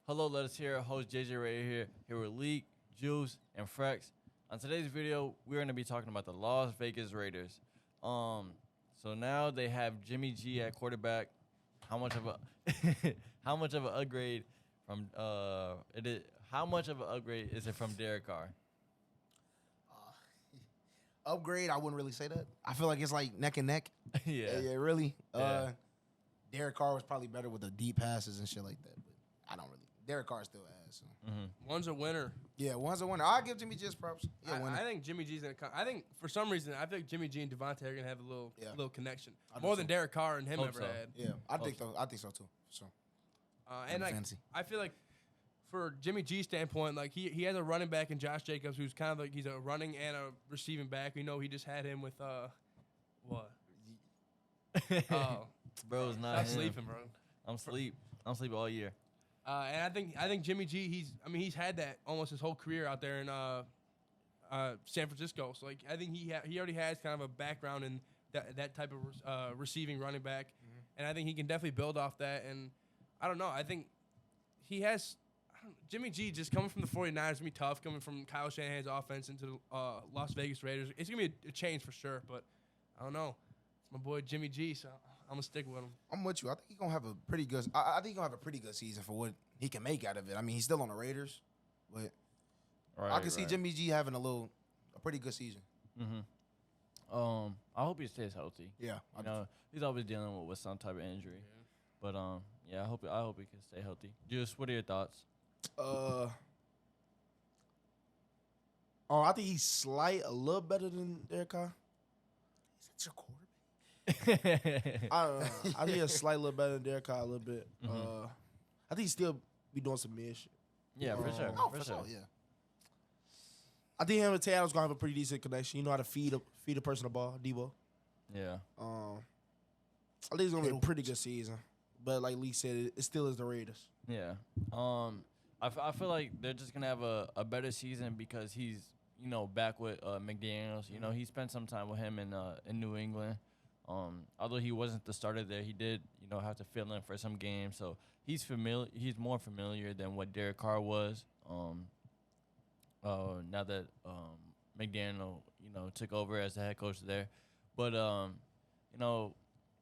Hello, let us hear host JJ Ray here with Leak, Juice, and Frecks. On today's video, we're going to be talking about the Las Vegas Raiders. So now they have Jimmy G at quarterback. How much of a how much of an upgrade from it is? How much of an upgrade is it from Derek Carr? Upgrade, I wouldn't really say that. I feel like it's like neck and neck. Yeah. Yeah, really. Yeah. Derek Carr was probably better with the deep passes and shit like that, but I don't really. Derek Carr still has. So. One's a winner. Yeah, one's a winner. I'll give Jimmy G his props. Yeah, winner. I think Jimmy G's gonna come. I think for some reason I feel like Jimmy G and Devontae are gonna have a little connection more than Derek Carr and him Hope ever so. had. Yeah, I think so too. So. And like fancy. I feel like for Jimmy G's standpoint, like he has a running back in Josh Jacobs who's kind of like he's a running and a receiving back. We know he just had him with what? Oh, Bro's not stop him. sleeping, bro. I'm sleeping all year. And I think Jimmy G, he's had that almost his whole career out there in San Francisco. So like I think he already has kind of a background in that type of receiving running back, and I think he can definitely build off that. And I don't know, I think he has Jimmy G just coming from the 49ers is gonna be tough. Coming from Kyle Shanahan's offense into the Las Vegas Raiders, it's gonna be a change for sure. But I don't know, it's my boy Jimmy G, so I'm gonna stick with him. I'm with you. I think he's gonna have a pretty good. I think he's gonna have a pretty good season for what he can make out of it. I mean, he's still on the Raiders, but I can see Jimmy G having a pretty good season. I hope he stays healthy. Yeah, You know, he's always dealing with some type of injury. Yeah. But yeah, I hope he can stay healthy. Juice, what are your thoughts? I think he's a little better than Derek Carr. Is that your quarterback? I don't know. I think he's slightly little better than Derek Carr a little bit. I think he still be doing some mid shit. Yeah, for sure. Oh, for sure. Yeah. I think him and Tay Adams gonna have a pretty decent connection. You know how to feed a person the ball, Debo. Yeah. I think it's gonna be a pretty good season. But like Lee said, it still is the Raiders. Yeah. I feel like they're just gonna have a better season because he's back with McDaniels. You know, he spent some time with him in New England. Although he wasn't the starter there, he did have to fill in for some games. So he's familiar. He's more familiar than what Derek Carr was. Now that McDaniel took over as the head coach there, but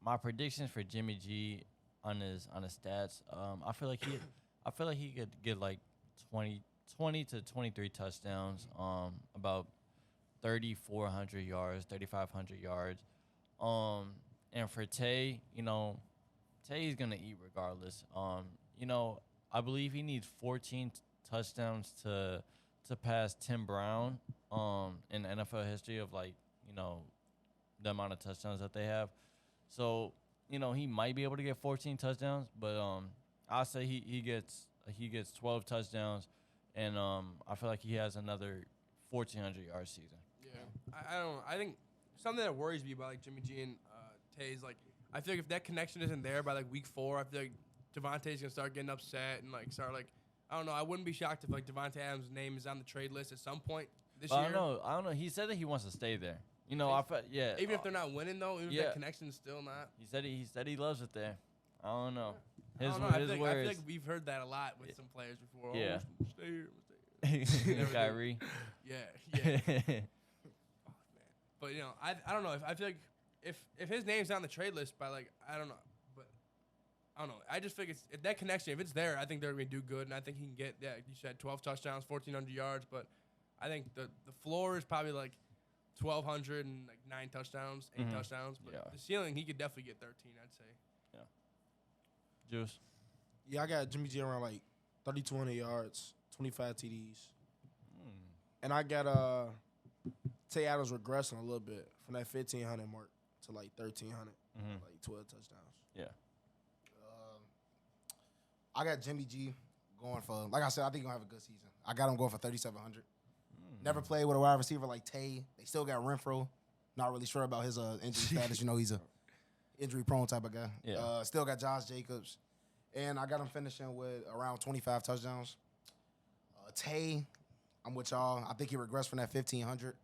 my predictions for Jimmy G on his stats, I feel like he could get like 20 to 23 touchdowns, about 3,400 yards, 3,500 yards. And for Tay, Tay's gonna eat regardless. I believe he needs 14 touchdowns to pass Tim Brown in NFL history of the amount of touchdowns that they have. So he might be able to get 14 touchdowns, but I'll say he gets 12 touchdowns, and I feel like he has another 1,400 yard season. Yeah, I don't know. I think something that worries me about like Jimmy G and Tay is like I feel like if that connection isn't there by like week 4, I feel like Devontae's gonna start getting upset and start I don't know. I wouldn't be shocked if Devontae Adams' name is on the trade list at some point this year. I don't know. He said that he wants to stay there. Yeah. Even if they're not winning though, even if that connection's still not. He said he loves it there. I don't know. I feel like we've heard that a lot with some players before. Yeah. Oh, stay here. Kyrie. Yeah. Oh, man. But I don't know. I feel like if his name's on the trade list by I don't know, but I don't know. I just think if that connection, if it's there, I think they're gonna do good, and I think he can get you said 12 touchdowns, 1,400 yards, but I think the floor is probably 1,200 and 9 touchdowns, 8 touchdowns, but the ceiling he could definitely get 13, I'd say. Yeah. Juice. Yeah, I got Jimmy G around 3,200 yards, 25 TDs. And I got Tay Adams regressing a little bit from that 1,500 mark to 1,300, 12 touchdowns. Yeah. I got Jimmy G going for, like I said, I think he's going to have a good season. I got him going for 3,700. Never played with a wide receiver like Tay. They still got Renfro. Not really sure about his injury status. He's a injury-prone type of guy. Yeah. Still got Josh Jacobs. And I got him finishing with around 25 touchdowns. Tay, I'm with y'all. I think he regressed from that 1,500.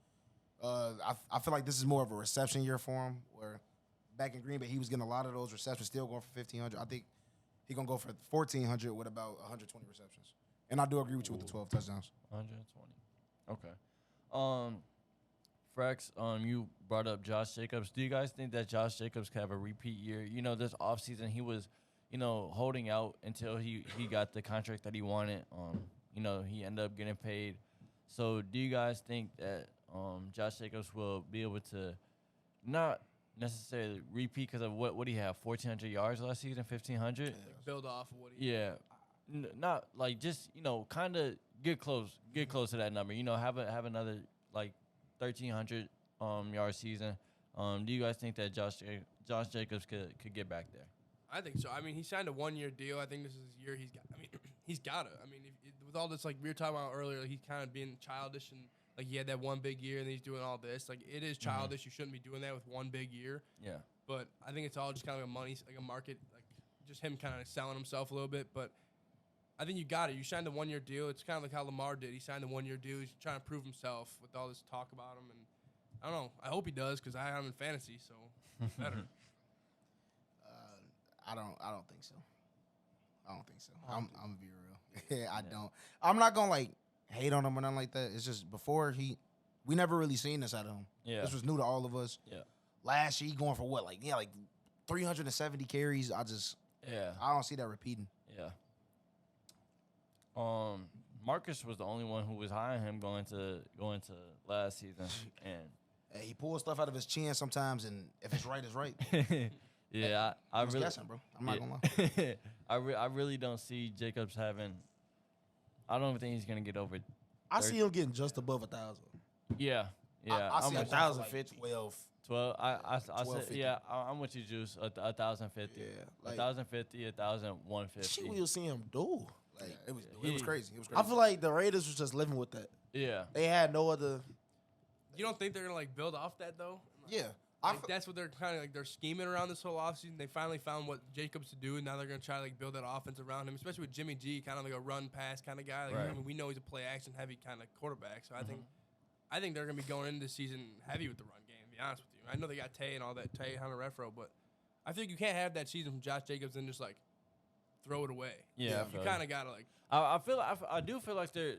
I feel like this is more of a reception year for him, where back in Green Bay, he was getting a lot of those receptions, still going for 1,500. I think He gonna go for 1,400 with about 120 receptions. And I do agree with you with the 12 touchdowns. 120. Okay. Frecks, you brought up Josh Jacobs. Do you guys think that Josh Jacobs could have a repeat year? This offseason he was, holding out until he got the contract that he wanted. He ended up getting paid. So do you guys think that Josh Jacobs will be able to not necessarily repeat because of what he have 1,400 yards last season, 1,500? Like build off of what he Not like just kind of get close to that number. Have another like 1,300 yard season. Do you guys think that Josh Jacobs could get back there? I think so. I mean, he signed a 1-year deal. I think this is his year. He's got it. I mean, with all this, like we were talking about earlier, he's kind of being childish and like he had that one big year and he's doing all this. Like it is childish. You shouldn't be doing that with one big year. Yeah. But I think it's all just kind of a market, like just him kind of selling himself a little bit. But I think you got it. You signed a 1-year deal. It's kind of like how Lamar did. He signed a 1-year deal. He's trying to prove himself with all this talk about him. And I don't know. I hope he does because I have him in fantasy, so better. I don't think so. I'm gonna be real. I don't. I'm not gonna like hate on him or nothing like that. It's just before we never really seen this out of him. Yeah. This was new to all of us. Yeah. Last year he going for what? Like 370 carries. I don't see that repeating. Yeah. Marcus was the only one who was high on him going to last season, and Hey, he pulls stuff out of his chin sometimes, and if it's right, it's right. yeah, I was really guessing, bro. I'm not gonna lie. I really don't see Jacobs having. I don't think he's gonna get over. I see him getting just above 1,000. Yeah. I see I'm him 1,050. Like 12. 12. I said 1250. yeah. I'm with you, Juice. 1,050. Yeah, like- 1,050. 1,150. Shit, we will see him do. Like it was crazy. It was crazy. I feel like the Raiders was just living with that. Yeah. They had no other. You don't think they're gonna like build off that though? yeah. Like, that's what they're kind of like. They're scheming around this whole offseason. They finally found what Jacobs to do, and now they're gonna try to like build that offense around him. Especially with Jimmy G, kind of like a run pass kind of guy. Like, Right. I mean, we know he's a play action heavy kind of quarterback. So I think they're gonna be going into the season heavy with the run game. To be honest with you, I know they got Tay and all that, Tay, Hunter Renfro, but I think you can't have that season from Josh Jacobs and just like throw it away. Yeah. You kind of gotta like. I do feel like they're,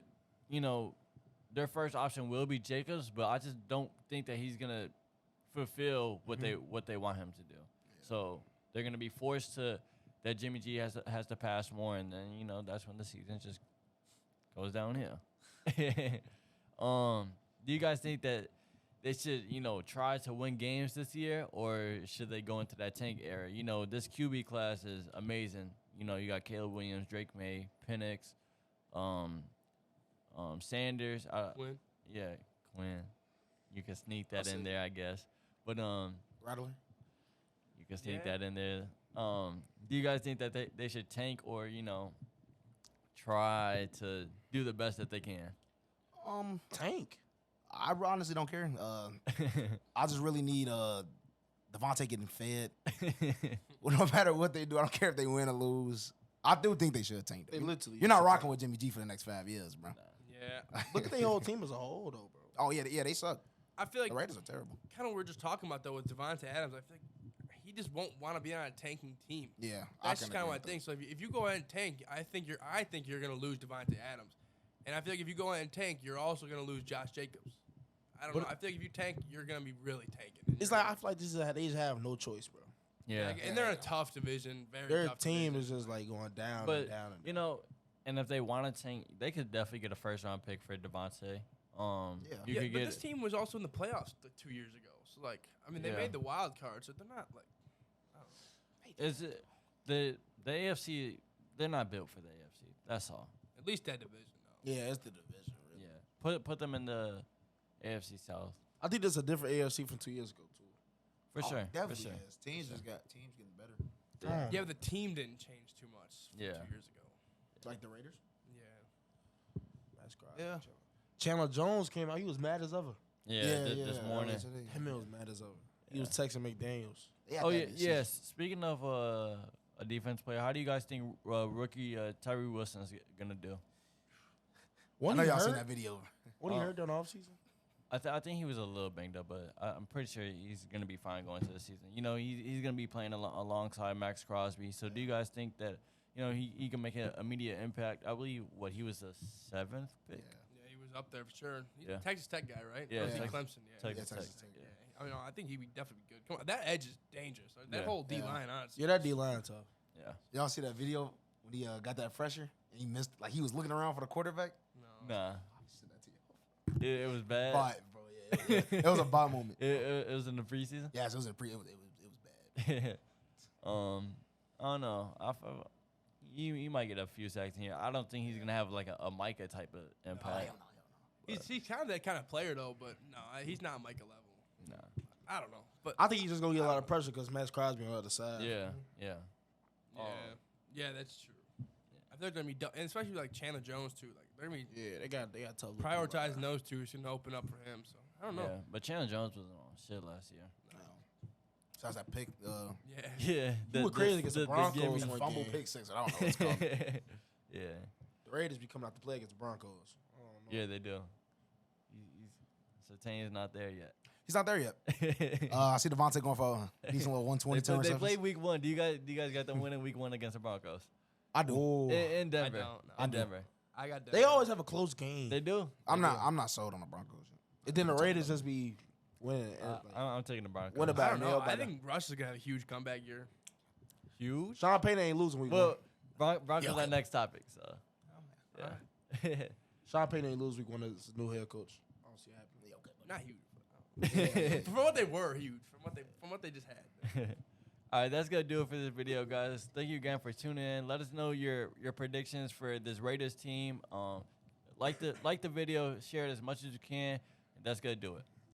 their first option will be Jacobs, but I just don't think that he's gonna fulfill what they want him to do. Yeah. So they're gonna be forced to that Jimmy G has to pass more, and then that's when the season just goes downhill. Do you guys think that they should try to win games this year, or should they go into that tank era? This QB class is amazing. You got Caleb Williams, Drake May, Penix, Sanders. Quinn. Yeah, Quinn. You can sneak that in there, I guess. But Rattler. you can sneak that in there. Do you guys think that they should tank or try to do the best that they can? Tank. I honestly don't care. I just really need Devontae getting fed. Well, no matter what they do, I don't care if they win or lose. I do think they should tank. They literally. You're not rocking with Jimmy G for the next 5 years, bro. Yeah. Look at their whole team as a whole, though, bro. Oh yeah, they suck. I feel like The Raiders are terrible. kind of what we're just talking about though with Devontae Adams. I feel like he just won't want to be on a tanking team. Yeah, That's just kind of what I think. So if you go ahead and tank, I think you're gonna lose Devontae Adams, and I feel like if you go ahead and tank, you're also gonna lose Josh Jacobs. I don't know. I feel like if you tank, you're gonna be really tanking. It's like I feel like they just have no choice, bro. Yeah. Like, and they're in a tough division. Their tough team division. is just like going down But and down. And down. and if they want to tank, they could definitely get a first round pick for Devontae. You Yeah, could but get this team was also in the playoffs 2 years ago. So like, I mean, they Yeah. made the wild card, so they're not like. Is it the AFC? They're not built for the AFC. That's all. At least that division, though. Yeah, it's the division. Really. Yeah. Put them in the AFC South I think there's a different AFC from 2 years ago too. for sure. Definitely For sure. is. Teams getting better. Yeah. Yeah, but the team didn't change too much from Yeah. 2 years ago. Like the Raiders. Yeah. That's crazy. Yeah. Chandler Jones came out. He was mad as ever. This morning. Him was mad as ever. He was texting McDaniels. Oh yeah, yes. Speaking of a defense player, how do you guys think rookie Tyree Wilson's gonna do? I When know he y'all seen hurt, that video. when he hurt during the offseason? I think he was a little banged up, but I'm pretty sure he's gonna be fine going into the season. He's gonna be playing alongside Max Crosby. So do you guys think that he can make an immediate impact. I believe he was the 7th pick. Yeah, he was up there for sure. He's Yeah. a Texas Tech guy, right? Yeah, Or is he Texas- Clemson. Yeah. Texas Texas Tech. Tech. Yeah. I mean, I think he'd be definitely good. Come on, that edge is dangerous. Like, that Yeah. whole D Yeah. line, honestly. Yeah, that D line tough. Yeah. Y'all see that video when he got that fresher and he missed? Like he was looking around for the quarterback. No. Nah, I sent that to you. it was bad. Bot, bro. Yeah, it was a bot moment. It was in the preseason. Yes, it was a pre. It was bad. I don't know. I feel he might get a few sacks in here. I don't think he's gonna have like a Micah type of Oh, impact. hell no. He's kind of that kind of player, though, but no, he's not Micah level. Nah. I don't know. But I think he's just gonna get a lot of pressure because Max Crosby on the other side. Yeah. yeah, that's true. I think they're going to be, and especially like Chandler Jones, too. Like, they're going to be Yeah, they got tough. prioritizing those two is going to open up for him. So, I don't know. Yeah. But Chandler Jones was on shit last year. So that's that pick. Yeah. Yeah. He was crazy against the Broncos gimme- one Fumble game. pick 6. I don't know what's called. Yeah. The Raiders be coming out to play against the Broncos. I don't know. Yeah, they do. Sertania's not there yet. He's not there yet. I see Devontae going for a decent little 120 They receptions. played week 1. Do you guys got them winning week 1 against the Broncos? I do. Ooh. In Denver. I don't know. In Denver. I got that. They always have a close game. They do. I'm not sold on the Broncos. And then the Raiders just be winning. I'm taking the Broncos. What I about don't know. nail I biter? think Russ is going to have a huge comeback year. Huge? Sean Payton ain't losing week Well, one. Broncos Yeah. that next topic. So, yeah. Sean Payton ain't lose week one as new head coach. I don't see it happening. Not huge. From what they were, huge. From what they just had. All right, that's gonna do it for this video, guys. Thank you again for tuning in. Let us know your predictions for this Raiders team. Like the video, share it as much as you can. That's gonna do it.